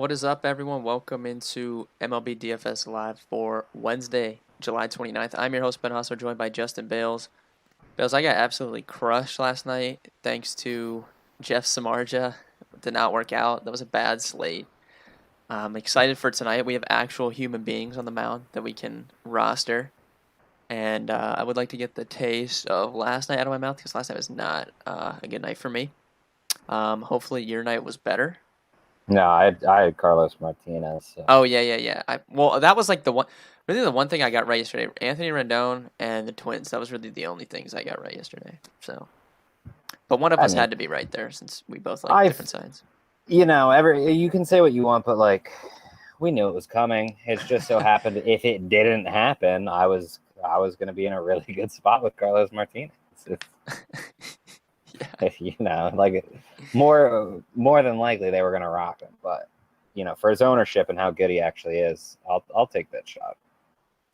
What is up, everyone? Welcome into MLB DFS Live for Wednesday, July 29th. I'm your host, Ben Hosser, joined by Justin Bales. Bales, I got absolutely crushed last night thanks to Jeff Samardzija. It did not work out. That was a bad slate. I'm excited for tonight. We have actual human beings on the mound that we can roster. And I would like to get the taste of last night out of my mouth because last night was not a good night for me. Hopefully your night was better. No, I had Carlos Martinez. So. Oh yeah. Well, that was like really the one thing I got right yesterday. Anthony Rendon and the Twins. That was really the only things I got right yesterday. So, but one of I us mean, had to be right there since we both like I, different sides. you can say what you want, but like, we knew it was coming. It's just so happened if it didn't happen, I was going to be in a really good spot with Carlos Martinez. Yeah. Like more than likely they were going to rock him, but for his ownership and how good he actually is, I'll take that shot.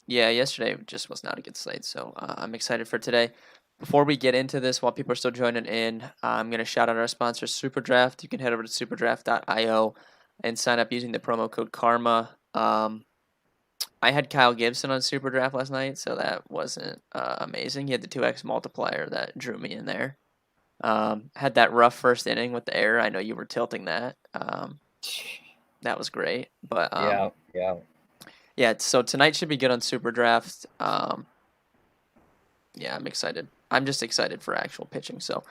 Yeah, yesterday just was not a good slate, so I'm excited for today. Before we get into this, while people are still joining in, I'm going to shout out our sponsor, SuperDraft. You can head over to superdraft.io and sign up using the promo code KARMA. I had Kyle Gibson on SuperDraft last night, so that wasn't amazing. He had the 2x multiplier that drew me in there. Had that rough first inning with the error. I know you were tilting that. That was great, but Yeah. yeah. So tonight should be good on SuperDraft. Yeah, I'm excited. I'm just excited for actual pitching. So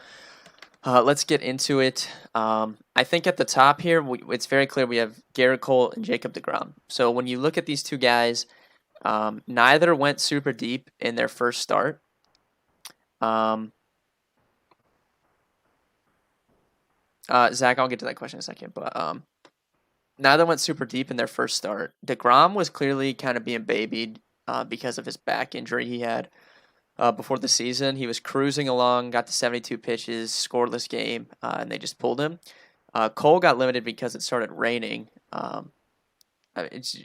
let's get into it. I think at the top here, it's very clear we have Garrett Cole and Jacob deGrom. So when you look at these two guys, neither went super deep in their first start. Zach, I'll get to that question in a second, but neither went super deep in their first start. DeGrom was clearly kind of being babied because of his back injury he had before the season. He was cruising along, got to 72 pitches, scoreless game, and they just pulled him. Cole got limited because it started raining. You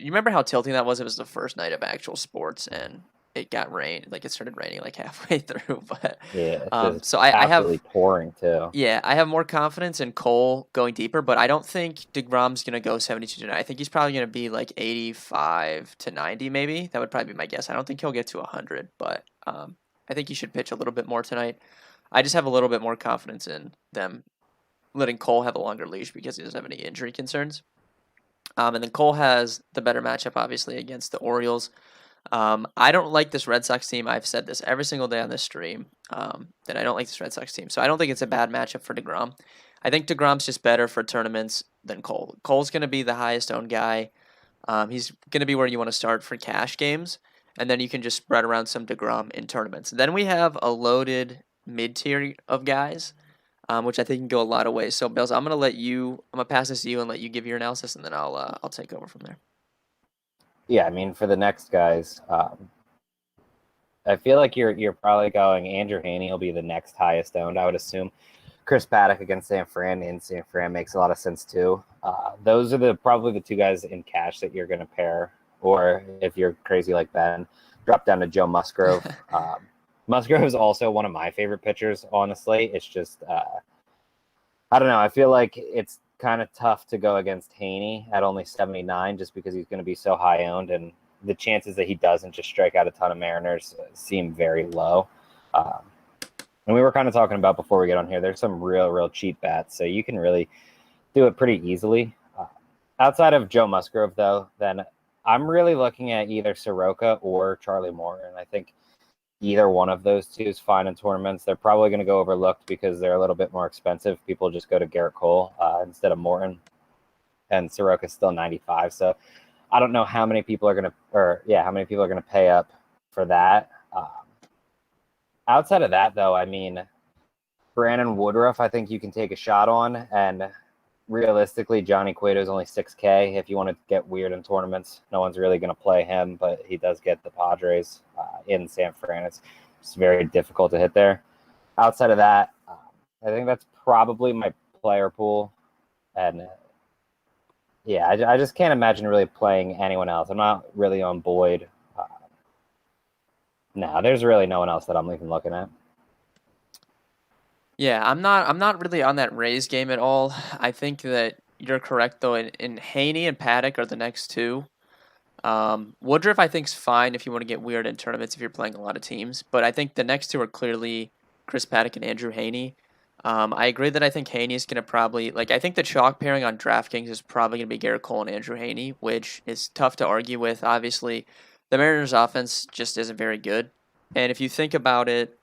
remember how tilting that was? It was the first night of actual sports, and it got rain. Like it started raining like halfway through. But Yeah, it's just so I absolutely have pouring too. yeah, I have more confidence in Cole going deeper, but I don't think DeGrom's going to go 72 tonight. I think he's probably going to be like 85 to 90 maybe. That would probably be my guess. I don't think he'll get to 100, but I think he should pitch a little bit more tonight. I just have a little bit more confidence in them letting Cole have a longer leash because he doesn't have any injury concerns. And then Cole has the better matchup, obviously, against the Orioles. I don't like this Red Sox team. I've said this every single day on this stream that I don't like this Red Sox team. So I don't think it's a bad matchup for DeGrom. I think DeGrom's just better for tournaments than Cole. Cole's going to be the highest owned guy. He's going to be where you want to start for cash games. And then you can just spread around some DeGrom in tournaments. Then we have a loaded mid-tier of guys, which I think can go a lot of ways. So, Bills, I'm going to pass this to you and let you give your analysis, and then I'll take over from there. Yeah, I mean, for the next guys, I feel like you're probably going Andrew Haney will be the next highest owned, I would assume. Chris Paddock against San Fran in San Fran makes a lot of sense too. Those are probably the two guys in cash that you're going to pair, or if you're crazy like Ben, drop down to Joe Musgrove. Musgrove is also one of my favorite pitchers on the slate. It's just I don't know. I feel like it's kind of tough to go against Haney at only 79 just because he's going to be so high owned, and the chances that he doesn't just strike out a ton of Mariners seem very low. And we were kind of talking about before we get on here, there's some real cheap bats, so you can really do it pretty easily. Outside of Joe Musgrove, though, then I'm really looking at either Soroka or Charlie Moore, and I think either one of those two is fine in tournaments. They're probably going to go overlooked because they're a little bit more expensive. People just go to Garrett Cole instead of Morton, and Soroka's still 95. So I don't know how many people are going to pay up for that. Outside of that, though, I mean, Brandon Woodruff, I think you can take a shot on, and realistically, Johnny Cueto is only 6K. If you want to get weird in tournaments, no one's really going to play him, but he does get the Padres in San Fran. It's very difficult to hit there. Outside of that, I think that's probably my player pool. And yeah, I just can't imagine really playing anyone else. I'm not really on Boyd. No, there's really no one else that I'm even looking at. Yeah, I'm not really on that Rays game at all. I think that you're correct though. In Haney and Paddock are the next two. Woodruff I think's fine if you want to get weird in tournaments if you're playing a lot of teams, but I think the next two are clearly Chris Paddock and Andrew Haney. I agree that I think Haney is going to probably like. I think the chalk pairing on DraftKings is probably going to be Garrett Cole and Andrew Haney, which is tough to argue with. Obviously, the Mariners' offense just isn't very good, and if you think about it,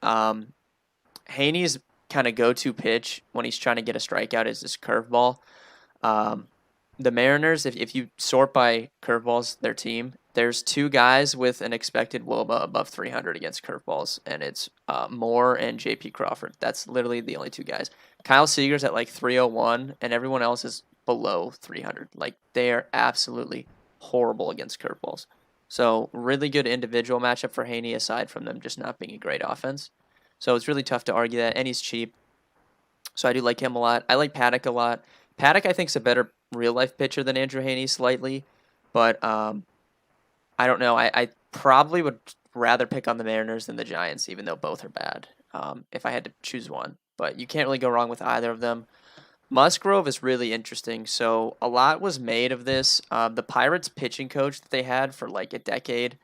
Haney's kind of go-to pitch when he's trying to get a strikeout is this curveball. Um, the Mariners, if you sort by curveballs, their team, there's two guys with an expected WOBA above 300 against curveballs, and it's Moore and JP Crawford. That's literally the only two guys. Kyle Seager's at like 301, and everyone else is below 300. Like, they are absolutely horrible against curveballs. So, really good individual matchup for Haney, aside from them just not being a great offense. So, it's really tough to argue that, and he's cheap. So, I do like him a lot. I like Paddock a lot. Paddock, I think, is a better real life pitcher than Andrew Haney slightly, but I don't know. I probably would rather pick on the Mariners than the Giants, even though both are bad. If I had to choose one, but you can't really go wrong with either of them. Musgrove is really interesting. So a lot was made of this. The Pirates pitching coach that they had for like a decade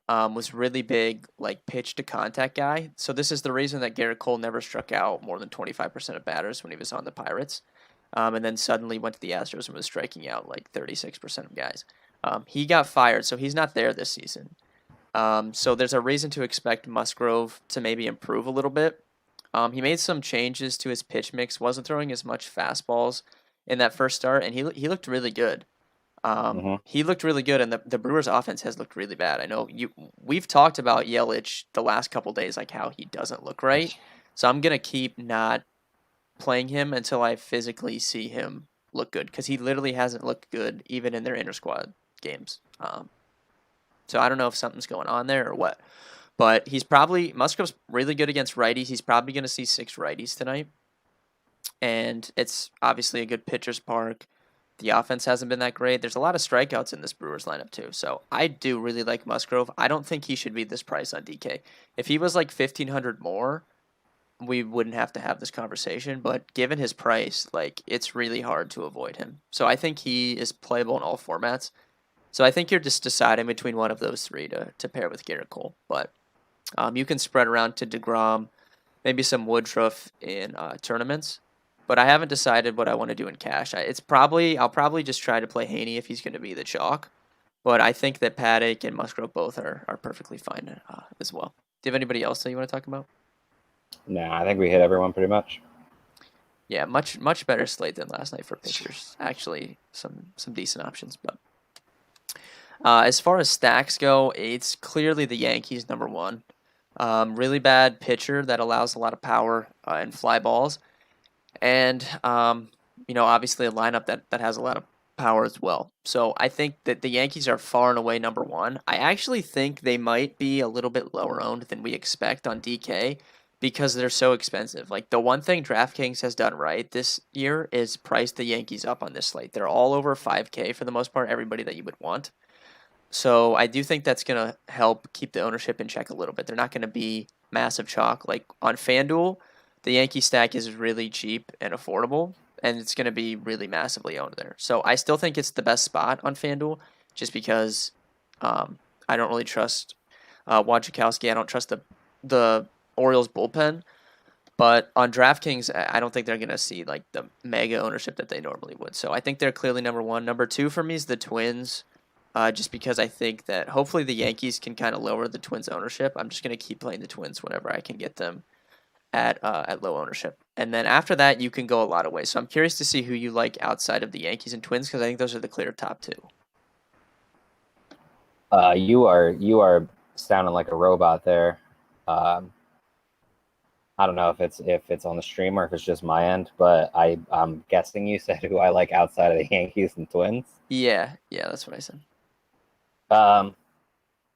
was really big, like pitch to contact guy. So this is the reason that Garrett Cole never struck out more than 25% of batters when he was on the Pirates. And then suddenly went to the Astros and was striking out like 36% of guys. He got fired, so he's not there this season. So there's a reason to expect Musgrove to maybe improve a little bit. He made some changes to his pitch mix, wasn't throwing as much fastballs in that first start, and he looked really good. He looked really good, and the Brewers' offense has looked really bad. I know we've talked about Yelich the last couple days, like how he doesn't look right. So I'm gonna keep not playing him until I physically see him look good, because he literally hasn't looked good even in their inter squad games. So I don't know if something's going on there or what, but Musgrove's really good against righties. He's probably going to see 6 righties tonight, and it's obviously a good pitcher's park. The offense hasn't been that great. There's a lot of strikeouts in this Brewers lineup too, so I do really like Musgrove. I don't think he should be this price on DK. If he was like 1,500 more, we wouldn't have to have this conversation, but given his price, like, it's really hard to avoid him. So I think he is playable in all formats. So I think you're just deciding between one of those three to pair with Garrett Cole. But you can spread around to DeGrom, maybe some Woodruff in tournaments. But I haven't decided what I want to do in cash. I'll probably just try to play Haney if he's going to be the chalk. But I think that Paddock and Musgrove both are perfectly fine as well. Do you have anybody else that you want to talk about? Nah, I think we hit everyone pretty much. Yeah, much better slate than last night for pitchers. Actually, some decent options. But as far as stacks go, it's clearly the Yankees number one. Really bad pitcher that allows a lot of power and fly balls, and obviously a lineup that has a lot of power as well. So I think that the Yankees are far and away number one. I actually think they might be a little bit lower owned than we expect on DK, because they're so expensive. Like, the one thing DraftKings has done right this year is price the Yankees up on this slate. They're all over 5K for the most part, everybody that you would want. So I do think that's going to help keep the ownership in check a little bit. They're not going to be massive chalk. Like on FanDuel, the Yankee stack is really cheap and affordable, and it's going to be really massively owned there. So I still think it's the best spot on FanDuel, just because I don't really trust Wachikowski. I don't trust the Orioles bullpen, but on DraftKings, I don't think they're going to see like the mega ownership that they normally would. So I think they're clearly number one. Number two for me is the Twins, just because I think that hopefully the Yankees can kind of lower the Twins' ownership. I'm just going to keep playing the Twins whenever I can get them at low ownership. And then after that, you can go a lot of ways. So I'm curious to see who you like outside of the Yankees and Twins, because I think those are the clear top two. You are sounding like a robot there. I don't know if it's on the stream or if it's just my end, but I'm guessing you said who I like outside of the Yankees and Twins. Yeah, that's what I said.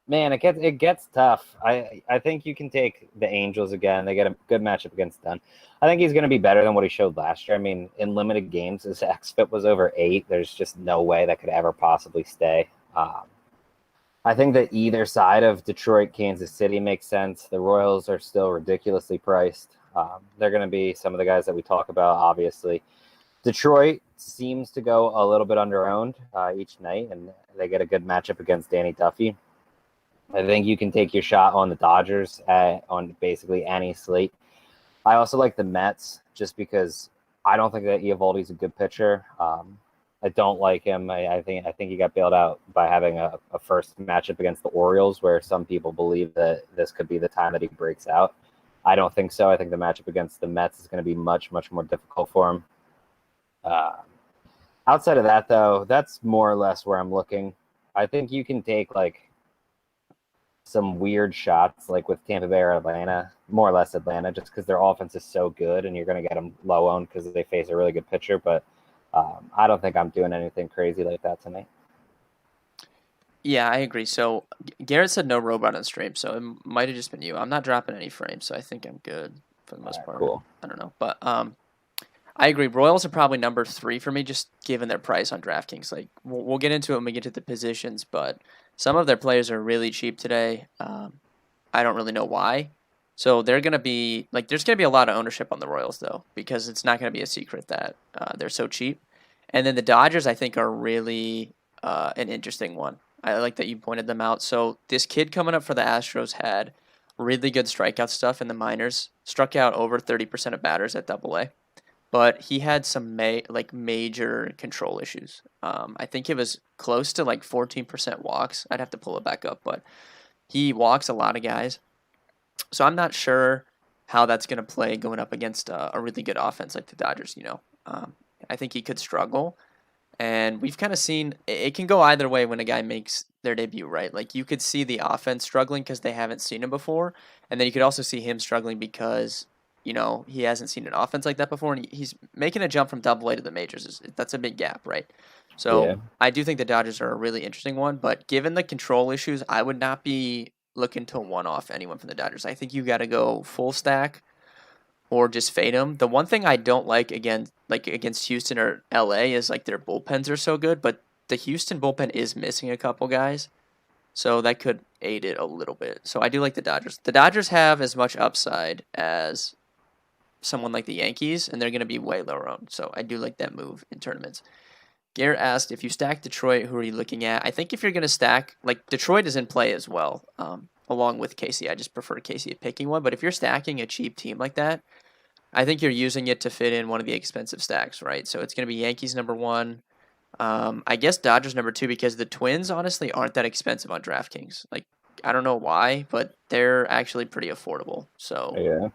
Man, it gets tough. I think you can take the Angels again. They get a good matchup against them. I think he's going to be better than what he showed last year. I mean, in limited games, his xFIP was over 8. There's just no way that could ever possibly stay. I think that either side of Detroit, Kansas City makes sense. The Royals are still ridiculously priced. They're going to be some of the guys that we talk about, obviously. Detroit seems to go a little bit underowned each night, and they get a good matchup against Danny Duffy. I think you can take your shot on the Dodgers on basically any slate. I also like the Mets just because I don't think that Eovaldi's a good pitcher. I don't like him. I think he got bailed out by having a first matchup against the Orioles, where some people believe that this could be the time that he breaks out. I don't think so. I think the matchup against the Mets is going to be much, much more difficult for him. Outside of that, though, that's more or less where I'm looking. I think you can take like some weird shots, like with Tampa Bay or Atlanta, more or less Atlanta, just because their offense is so good, and you're going to get them low owned because they face a really good pitcher. But I don't think I'm doing anything crazy like that tonight. Yeah, I agree. So Garrett said no robot on stream, so it might have just been you. I'm not dropping any frames, so I think I'm good for the most part. Cool. I don't know, but I agree. Royals are probably number 3 for me, just given their price on DraftKings. Like we'll get into it when we get to the positions, but some of their players are really cheap today. I don't really know why. So they're gonna be like, there's gonna be a lot of ownership on the Royals though, because it's not gonna be a secret that they're so cheap. And then the Dodgers, I think, are really an interesting one. I like that you pointed them out. So this kid coming up for the Astros had really good strikeout stuff in the minors. Struck out over 30% of batters at Double-A, but he had some major control issues. I think it was close to like 14% walks. I'd have to pull it back up, but he walks a lot of guys. So I'm not sure how that's going to play going up against a really good offense like the Dodgers. I think he could struggle. And we've kind of seen it can go either way when a guy makes their debut, right? Like you could see the offense struggling because they haven't seen him before. And then you could also see him struggling because, he hasn't seen an offense like that before. And he's making a jump from Double-A to the majors. That's a big gap, right? So Yeah. I do think the Dodgers are a really interesting one. But given the control issues, I would not be looking to one off anyone from the Dodgers. I think you got to go full stack or just fade them. The one thing I don't like against Houston or LA is like their bullpens are so good, but the Houston bullpen is missing a couple guys, so that could aid it a little bit. So I do like the Dodgers. The Dodgers have as much upside as someone like the Yankees, and they're going to be way lower owned. So I do like that move in tournaments. Garrett asked, if you stack Detroit, who are you looking at? I think if you're going to stack, like Detroit is in play as well, along with Casey. I just prefer Casey at picking one. But if you're stacking a cheap team like that, I think you're using it to fit in one of the expensive stacks, right? So it's going to be Yankees number 1. I guess Dodgers number 2, because the Twins honestly aren't that expensive on DraftKings. Like, I don't know why, but they're actually pretty affordable. So Yeah.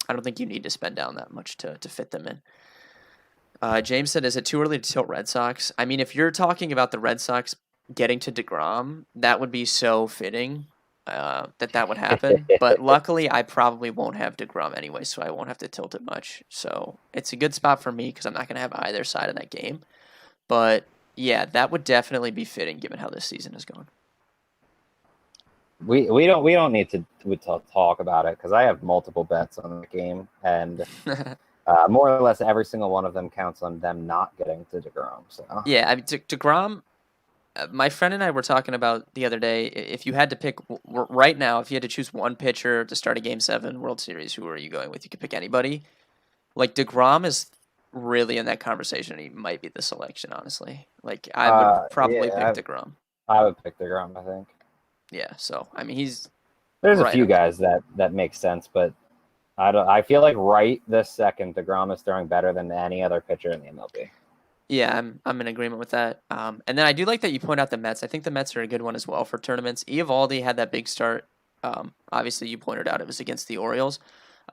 I don't think you need to spend down that much to fit them in. James said, is it too early to tilt Red Sox? I mean, if you're talking about the Red Sox getting to DeGrom, that would be so fitting that would happen. But luckily, I probably won't have DeGrom anyway, so I won't have to tilt it much. So it's a good spot for me because I'm not going to have either side of that game. But yeah, that would definitely be fitting given how this season is going. We don't need to talk about it because I have multiple bets on the game, and more or less every single one of them counts on them not getting to DeGrom. So Yeah, I mean, DeGrom, my friend and I were talking about the other day, if you had to pick right now, if you had to choose one pitcher to start a Game 7 World Series, who are you going with? You could pick anybody. Like, DeGrom is really in that conversation. He might be the selection, honestly. Like, I would probably pick DeGrom. I would pick DeGrom, I think. Yeah, so, I mean, there's right a few guys that make sense, but I feel like right this second, DeGrom is throwing better than any other pitcher in the MLB. Yeah, I'm in agreement with that. And then I do like that you point out the Mets. I think the Mets are a good one as well for tournaments. Eovaldi had that big start. Obviously, you pointed out it was against the Orioles.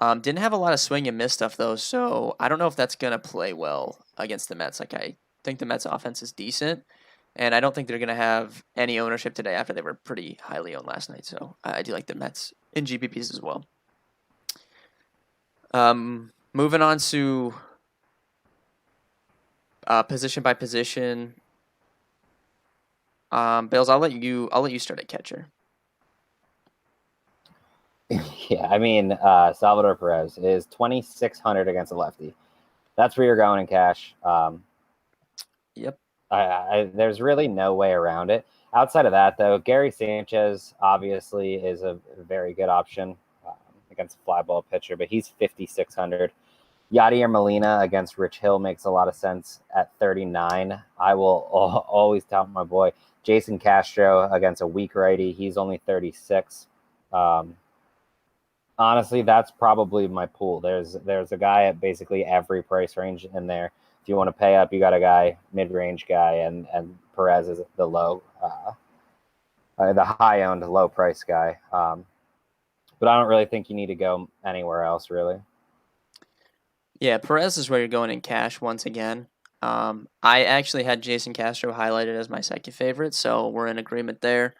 Didn't have a lot of swing and miss stuff, though, so I don't know if that's going to play well against the Mets. Like, I think the Mets offense is decent, and I don't think they're going to have any ownership today after they were pretty highly owned last night. So I do like the Mets in GPPs as well. Moving on to position by position. Bales, I'll let you start at catcher. Yeah, I mean, Salvador Perez is 2,600 against a lefty. That's where you're going in cash. Yep. There's really no way around it. Outside of that, though, Gary Sanchez obviously is a very good option against a fly ball pitcher, but he's 5,600. Yadier Molina against Rich Hill makes a lot of sense at 39. I will always tout my boy Jason Castro against a weak righty. He's only 36. Um, honestly, that's probably my pool. There's a guy at basically every price range in there. If you want to pay up, you got a guy mid range guy, and Perez is the high owned low price guy. But I don't really think you need to go anywhere else really. Yeah, Perez is where you're going in cash once again. I actually had Jason Castro highlighted as my second favorite, so we're in agreement there.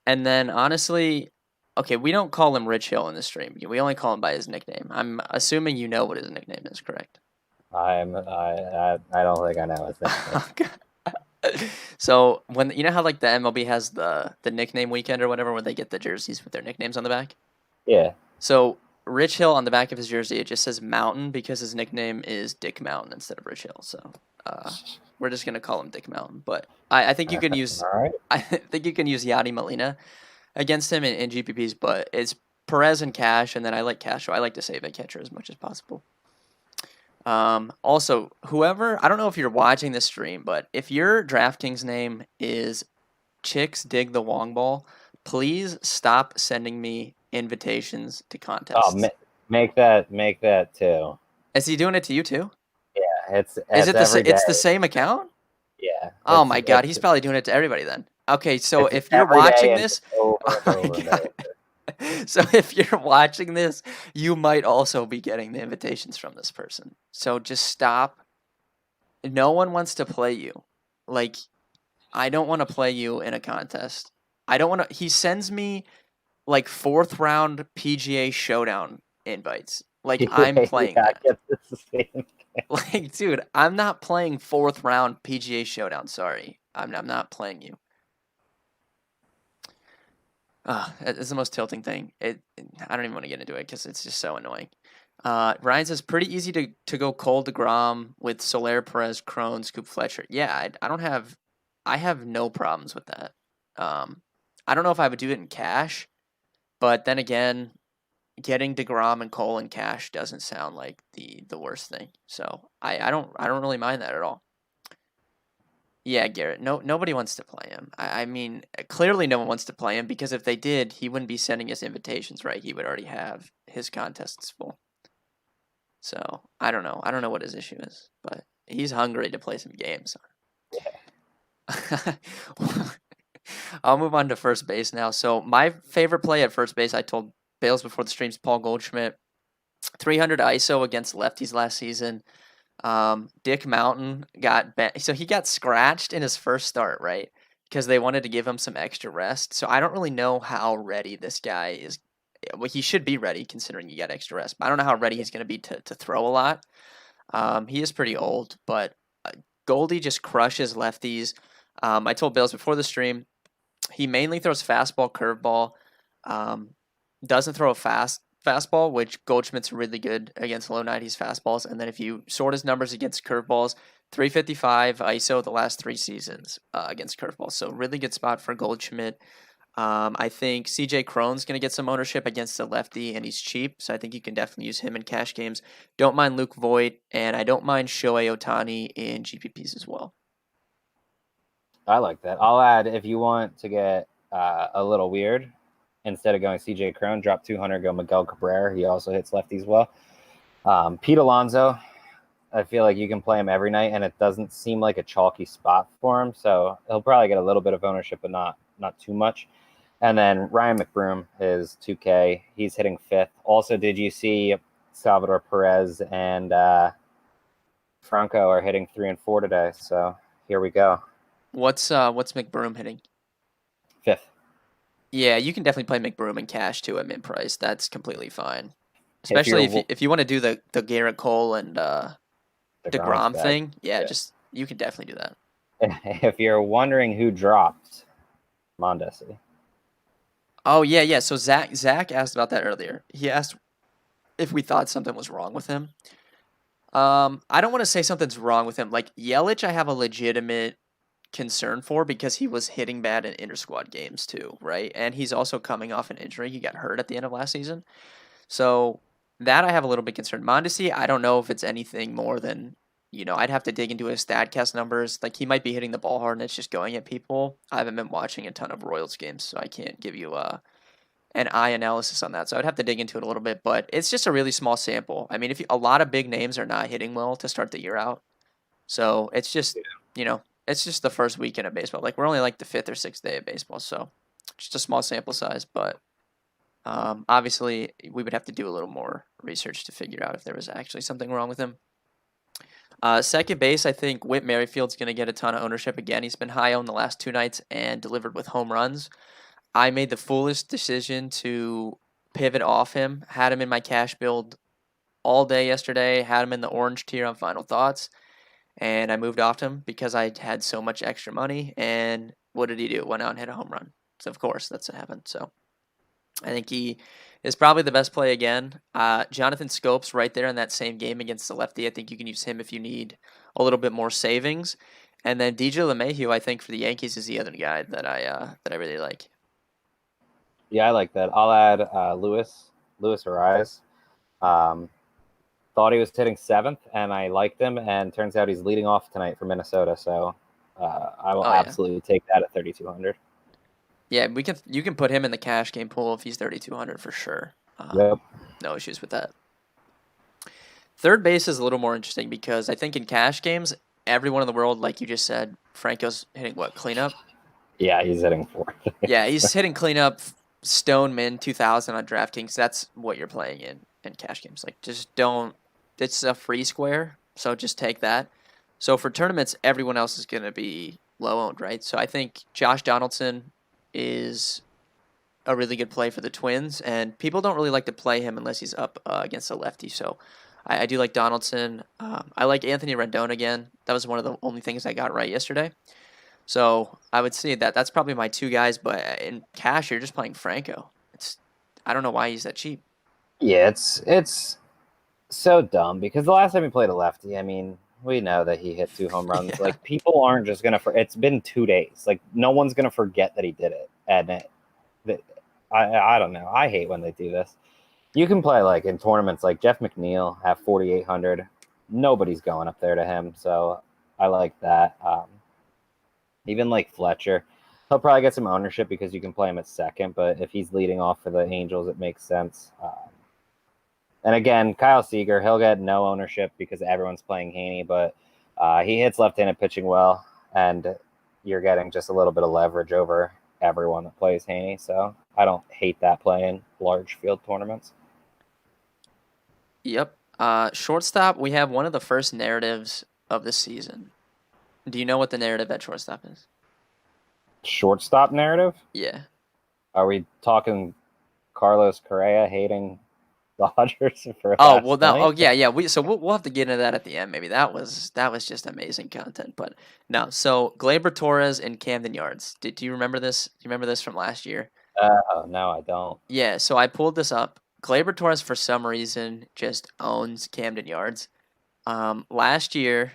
And then honestly, okay, we don't call him Rich Hill in the stream. We only call him by his nickname. I'm assuming you know what his nickname is, correct? I don't think I know his nickname. So when you know how like the MLB has the nickname weekend or whatever, where they get the jerseys with their nicknames on the back. Yeah. So Rich Hill on the back of his jersey, it just says Mountain because his nickname is Dick Mountain instead of Rich Hill. So we're just gonna call him Dick Mountain. But I think you can use All right. I think you can use Yadi Molina against him in GPPs, but it's Perez and Cash, and then I like Cash, so I like to save a catcher as much as possible. Also, whoever I don't know if you're watching this stream, but if your DraftKings name is Chicks Dig the Wong Ball, please stop sending me invitations to contests. Make that too. Is he doing it to you too? Yeah, Is it's it every day. it's the same account? Yeah. Oh my god, he's probably doing it to everybody then. Okay, so it's if you're every day watching and this, just over oh and my over and god. over. So if you're watching this, you might also be getting the invitations from this person. So just stop. No one wants to play you. Like, I don't want to play you in a contest. I don't want to. He sends me like fourth round PGA Showdown invites. Like I'm playing Yeah, that. it's the same. Like, dude, I'm not playing fourth round PGA Showdown. Sorry, I'm not playing you. It's the most tilting thing. I don't even want to get into it because it's just so annoying. Ryan says pretty easy to go cold DeGrom with Soler, Perez, Crone, Scoop Fletcher. Yeah, I have no problems with that. I don't know if I would do it in cash, but then again, getting DeGrom and Cole in cash doesn't sound like the worst thing. So I don't really mind that at all. Yeah, Garrett. Nobody wants to play him. I mean, clearly no one wants to play him because if they did, he wouldn't be sending us invitations, right? He would already have his contests full. So I don't know. I don't know what his issue is, but he's hungry to play some games. I'll move on to first base now. So my favorite play at first base, I told Bales before the streams, Paul Goldschmidt, 300 ISO against lefties last season. Dick Mountain so he got scratched in his first start, right? Because they wanted to give him some extra rest. So I don't really know how ready this guy is. Well, he should be ready considering he got extra rest, but I don't know how ready he's going to be to throw a lot. He is pretty old, but Goldie just crushes lefties. I told Bales before the stream, he mainly throws fastball, curveball. Doesn't throw a fastball, which Goldschmidt's really good against low 90s fastballs. And then if you sort his numbers against curveballs, 355 ISO the last 3 seasons against curveballs. So really good spot for Goldschmidt. I think CJ Cron's going to get some ownership against the lefty, and he's cheap. So I think you can definitely use him in cash games. Don't mind Luke Voigt, and I don't mind Shohei Ohtani in GPPs as well. I like that. I'll add, if you want to get a little weird, instead of going CJ Cron, drop 200, go Miguel Cabrera. He also hits lefties well. Pete Alonso, I feel like you can play him every night, and it doesn't seem like a chalky spot for him. So he'll probably get a little bit of ownership, but not too much. And then Ryan McBroom is 2K. He's hitting 5th. Also, did you see Salvador Perez and Franco are hitting 3 and 4 today? So here we go. What's McBroom hitting? 5th. Yeah, you can definitely play McBroom in cash too at mid price. That's completely fine. Especially if you want to do the Garrett Cole and DeGrom thing. Yeah, just you can definitely do that. If you're wondering who dropped, Mondesi. Oh yeah. So Zach asked about that earlier. He asked if we thought something was wrong with him. I don't want to say something's wrong with him. Like Yelich, I have a legitimate concern for because he was hitting bad in inter-squad games too, right? And he's also coming off an injury. He got hurt at the end of last season. So That I have a little bit concerned. Mondesi, I don't know if it's anything more than, I'd have to dig into his StatCast numbers. Like, he might be hitting the ball hard and it's just going at people. I haven't been watching a ton of Royals games, so I can't give you an eye analysis on that. So I'd have to dig into it a little bit, but it's just a really small sample. I mean, a lot of big names are not hitting well to start the year out. So it's just the first weekend of baseball. Like, we're only like the fifth or sixth day of baseball, so just a small sample size, but obviously, we would have to do a little more research to figure out if there was actually something wrong with him. Second base, I think Whit Merrifield's going to get a ton of ownership again. He's been high on the last 2 nights and delivered with home runs. I made the foolish decision to pivot off him. Had him in my cash build all day yesterday. Had him in the orange tier on Final Thoughts, and I moved off him because I had so much extra money. And what did he do? Went out and hit a home run. So of course that's what happened. So I think he is probably the best play again. Jonathan Scopes right there in that same game against the lefty. I think you can use him if you need a little bit more savings. And then DJ LeMahieu, I think for the Yankees is the other guy that I really like. Yeah, I like that. I'll add Luis Ariz. Thought he was hitting seventh, and I liked him. And turns out he's leading off tonight for Minnesota. So I will absolutely take that at 3,200. Yeah, you can put him in the cash game pool if he's 3,200 for sure. Yep. No issues with that. Third base is a little more interesting because I think in cash games, everyone in the world, like you just said, Franco's hitting what, cleanup? Yeah, he's hitting fourth. Yeah, he's hitting cleanup, Stone Min 2000 on DraftKings. That's what you're playing in cash games. Like, just don't. It's a free square, so just take that. So for tournaments, everyone else is going to be low owned, right? So I think Josh Donaldson is a really good play for the Twins, and people don't really like to play him unless he's up against a lefty. So I do like Donaldson. I like Anthony Rendon again. That was one of the only things I got right yesterday. So I would say that's probably my two guys. But in cash, you're just playing Franco. I don't know why he's that cheap. Yeah, it's so dumb because the last time he played a lefty, I mean, we know that he hit 2 home runs. Yeah. Like, people aren't just gonna. It's been 2 days. Like, no one's gonna forget that he did it. And I don't know. I hate when they do this. You can play like in tournaments like Jeff McNeil at 4,800. Nobody's going up there to him, so I like that. Even like Fletcher, he'll probably get some ownership because you can play him at second. But if he's leading off for the Angels, it makes sense. And again, Kyle Seager, he'll get no ownership because everyone's playing Haney, but he hits left-handed pitching well, and you're getting just a little bit of leverage over everyone that plays Haney. So I don't hate that play in large field tournaments. Yep. Shortstop, we have one of the first narratives of the season. Do you know what the narrative at shortstop is? Shortstop narrative? Yeah. Are we talking Carlos Correa hating Dodgers for Oh well, night? yeah. We'll have to get into that at the end. Maybe that was just amazing content. But no, so Gleyber Torres and Camden Yards. Do you remember this? Do you remember this from last year? No, I don't. Yeah. So I pulled this up. Gleyber Torres for some reason just owns Camden Yards. Last year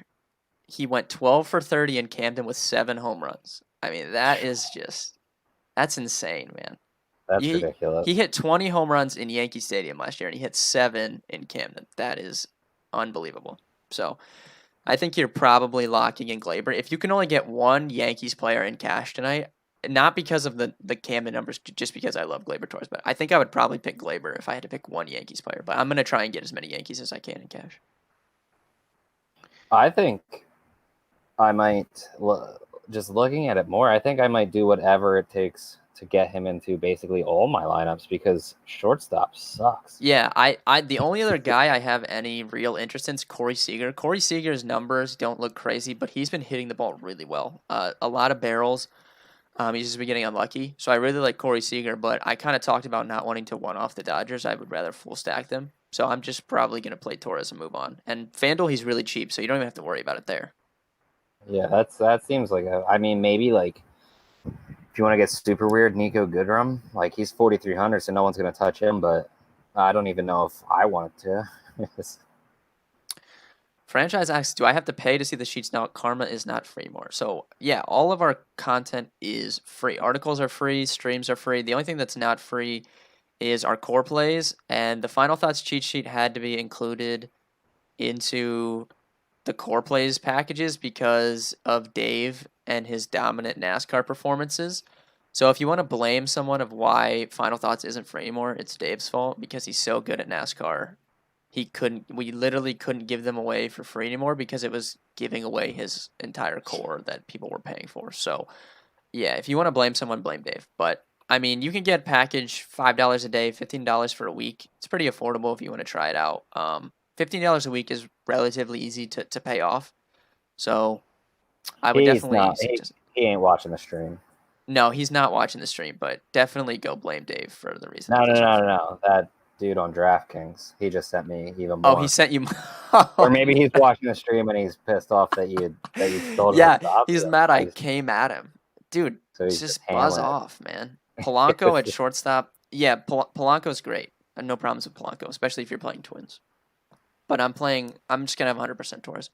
he went 12 for 30 in Camden with 7 home runs. I mean, that's insane, man. That's ridiculous. He hit 20 home runs in Yankee Stadium last year, and he hit 7 in Camden. That is unbelievable. So I think you're probably locking in Gleyber. If you can only get one Yankees player in cash tonight, not because of the Camden numbers, just because I love Gleyber Torres, but I think I would probably pick Gleyber if I had to pick one Yankees player. But I'm going to try and get as many Yankees as I can in cash. I think I might, just looking at it more, I think I might do whatever it takes to get him into basically all my lineups because shortstop sucks. Yeah, I the only other guy I have any real interest in is Corey Seager. Corey Seager's numbers don't look crazy, but he's been hitting the ball really well. A lot of barrels. He's just been getting unlucky. So I really like Corey Seager, but I kind of talked about not wanting to one off the Dodgers. I would rather full stack them. So I'm just probably going to play Torres and move on. And FanDuel, he's really cheap, so you don't even have to worry about it there. Yeah, that seems like maybe like if you want to get super weird, Nico Goodrum, like he's 4,300, so no one's going to touch him, but I don't even know if I wanted to. Franchise asks, do I have to pay to see the sheets now? Karma is not free more. So yeah, all of our content is free. Articles are free, streams are free. The only thing that's not free is our core plays, and the Final Thoughts cheat sheet had to be included into the core plays packages because of Dave and his dominant NASCAR performances. So if you want to blame someone of why Final Thoughts isn't free anymore, it's Dave's fault because he's so good at NASCAR. We literally couldn't give them away for free anymore because it was giving away his entire core that people were paying for. So yeah, if you want to blame someone, blame Dave. But I mean, you can get package $5 a day, $15 for a week. It's pretty affordable if you want to try it out. $15 a week is relatively easy to pay off. So I would He's definitely not. He, suggest. he ain't watching the stream. No, he's not watching the stream, but definitely go blame Dave for the reason No, that no, those aren't no, no, free. no. That dude on DraftKings, he just sent me even Oh, he more. sent you. Or maybe he's watching the stream and he's pissed off that you told him to Yeah, stop. he's mad I came at him. Dude, So he's just just buzz hammering off, man. Polanco at shortstop. Yeah, Polanco's great. No problems with Polanco, especially if you're playing Twins. But I'm just going to have 100% Torres.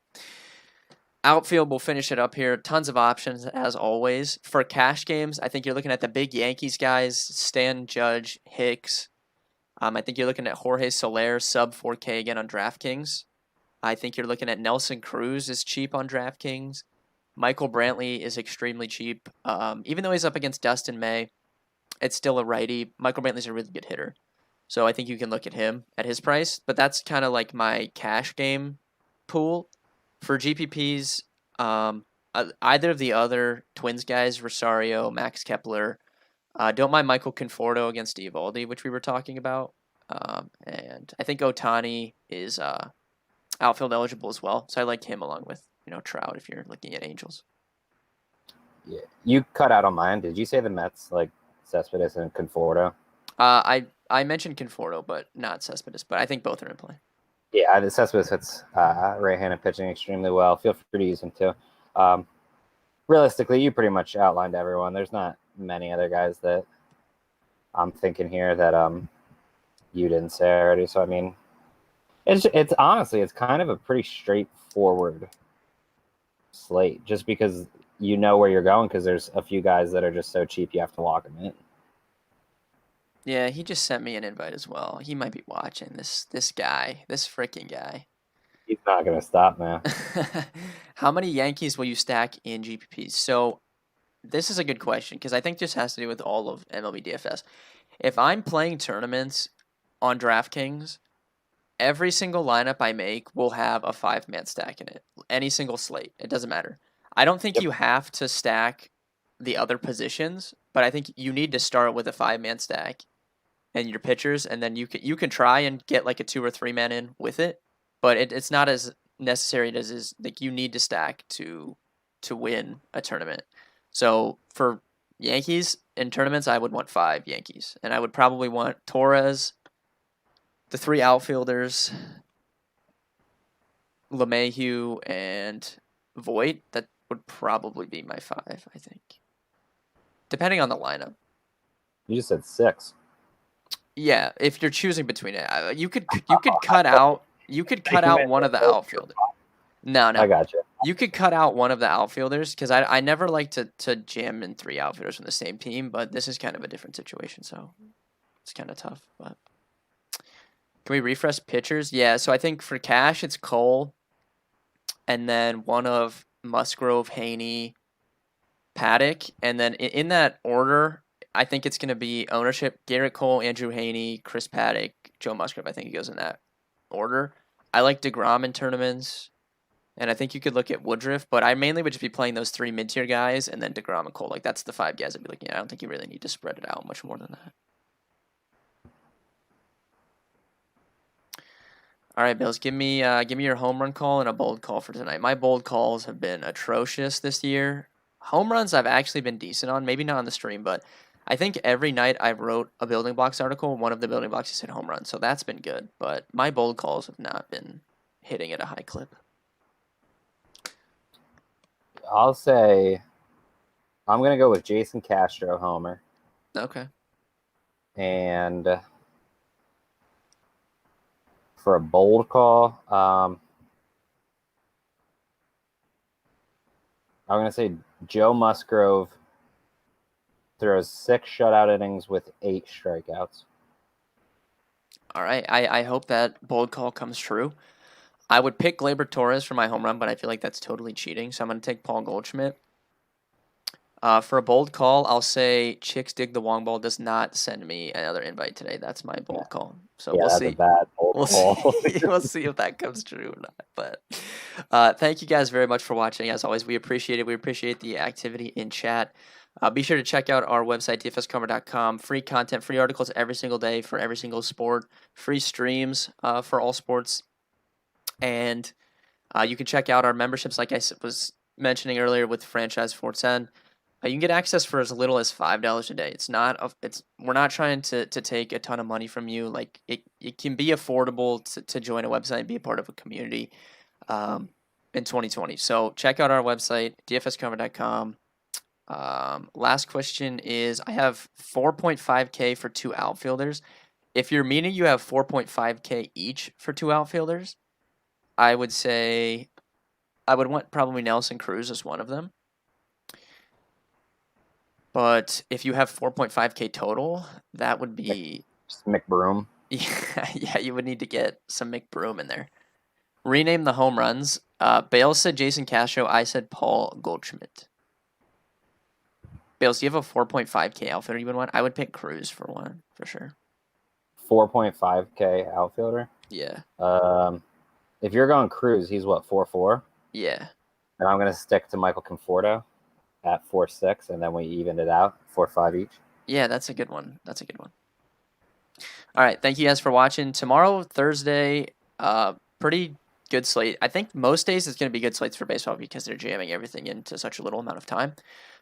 Outfield, we'll finish it up here. Tons of options, as always. For cash games, I think you're looking at the big Yankees guys, Stan, Judge, Hicks. I think you're looking at Jorge Soler, sub 4K again on DraftKings. I think you're looking at Nelson Cruz is cheap on DraftKings. Michael Brantley is extremely cheap. Even though he's up against Dustin May, it's still a righty. Michael Brantley's a really good hitter. So I think you can look at him at his price. But that's kind of like my cash game pool. For GPPs, either of the other Twins guys, Rosario, Max Kepler, don't mind Michael Conforto against Eovaldi, which we were talking about. And I think Otani is outfield eligible as well. So I like him along with, Trout if you're looking at Angels. Yeah. You cut out on mine. Did you say the Mets, like Cespedes and Conforto? I mentioned Conforto, but not Cespedes, but I think both are in play. Yeah, the Cespedes hits right-handed pitching extremely well. Feel free to use him too. Realistically, you pretty much outlined everyone. There's not many other guys that I'm thinking here that you didn't say already. So I mean, it's honestly it's kind of a pretty straightforward slate, just because you know where you're going because there's a few guys that are just so cheap you have to lock them in. Yeah, he just sent me an invite as well. He might be watching this guy, this freaking guy. He's not gonna stop now. How many Yankees will you stack in GPPs? So this is a good question because I think this has to do with all of MLB DFS. If I'm playing tournaments on DraftKings, every single lineup I make will have a 5-man stack in it. Any single slate. It doesn't matter. I don't think Yep. you have to stack the other positions, but I think you need to start with a 5-man stack and your pitchers, and then you can try and get like a 2 or 3-man in with it, but it's not as necessary as is like you need to stack to win a tournament. So for Yankees in tournaments, I would want 5 Yankees, and I would probably want Torres, the 3 outfielders, LeMahieu, and Voit. That would probably be my 5, I think, depending on the lineup. You just said 6. Yeah, if you're choosing between it, you could cut out one of the outfielders. No, I no, got you. you could cut out one of the outfielders because I never like to jam in 3 outfielders from the same team, but this is kind of a different situation, so it's kind of tough. But can we refresh pitchers? Yeah, so I think for cash it's Cole, and then one of Musgrove, Haney, Paddock, and then in that order. I think it's going to be ownership: Garrett Cole, Andrew Haney, Chris Paddock, Joe Musgrove. I think it goes in that order. I like DeGrom in tournaments, and I think you could look at Woodruff, but I mainly would just be playing those 3 mid-tier guys and then DeGrom and Cole. Like that's the 5 guys I'd be looking at. I don't think you really need to spread it out much more than that. All right, Bills, give me your home run call and a bold call for tonight. My bold calls have been atrocious this year. Home runs I've actually been decent on, maybe not on the stream, but I think every night I wrote a building blocks article. One of the building blocks is hit home run, so that's been good. But my bold calls have not been hitting at a high clip. I'll say I'm gonna go with Jason Castro homer. Okay. And for a bold call, I'm going to say Joe Musgrove throws 6 shutout innings with 8 strikeouts. All right. I hope that bold call comes true. I would pick Gleyber Torres for my home run, but I feel like that's totally cheating. So I'm going to take Paul Goldschmidt. For a bold call, I'll say Chicks Dig the Wong Ball does not send me another invite today. That's my Yeah, bold call. So yeah, we'll that's a see. bad bold We'll call. see. We'll see if that comes true or not. But thank you guys very much for watching. As always, we appreciate it. We appreciate the activity in chat. Be sure to check out our website, dfscover.com. Free content, free articles every single day for every single sport. Free streams for all sports. And you can check out our memberships, like I was mentioning earlier with Franchise 410. You can get access for as little as $5 a day. It's not. We're not trying to take a ton of money from you. Like it can be affordable to join a website and be a part of a community in 2020. So check out our website, dfscover.com. Last question is, I have 4.5K for 2 outfielders. If you're meaning you have 4.5K each for 2 outfielders, I would say I would want probably Nelson Cruz as one of them. But if you have 4.5K total, that would be Just McBroom. yeah, you would need to get some McBroom in there. Rename the home runs. Bales said Jason Castro. I said Paul Goldschmidt. Bales, do you have a 4.5K outfielder you would want? I would pick Cruz for one, for sure. 4.5K outfielder. Yeah. If you're going Cruz, he's what, 4.4? Yeah. And I'm gonna stick to Michael Conforto at 4.6, and then we evened it out 4.5 each. Yeah, that's a good one. That's a good one. All right, thank you guys for watching. Tomorrow, Thursday, pretty good slate. I think most days it's going to be good slates for baseball because they're jamming everything into such a little amount of time.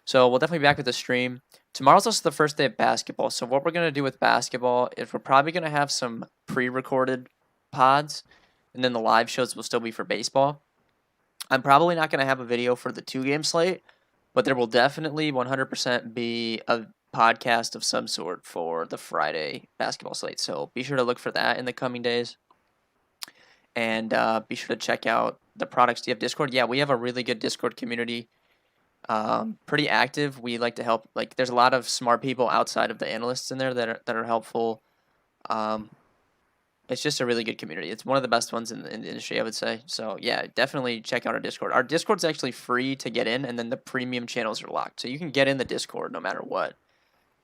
So we'll definitely be back with the stream. Tomorrow's also the first day of basketball. So what we're going to do with basketball is we're probably going to have some pre-recorded pods, and then the live shows will still be for baseball. I'm probably not going to have a video for the 2-game slate, but there will definitely 100% be a podcast of some sort for the Friday basketball slate. So be sure to look for that in the coming days. And be sure to check out the products. Do you have Discord? Yeah, we have a really good Discord community. Pretty active. We like to help. Like, there's a lot of smart people outside of the analysts in there that are helpful. It's just a really good community. It's one of the best ones in the industry, I would say. So yeah, definitely check out our Discord. Our Discord's actually free to get in, and then the premium channels are locked. So you can get in the Discord no matter what.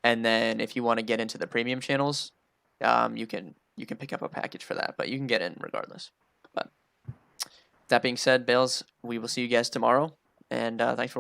And then if you want to get into the premium channels, you can pick up a package for that, but you can get in regardless. But that being said, Bales, we will see you guys tomorrow, and thanks for watching.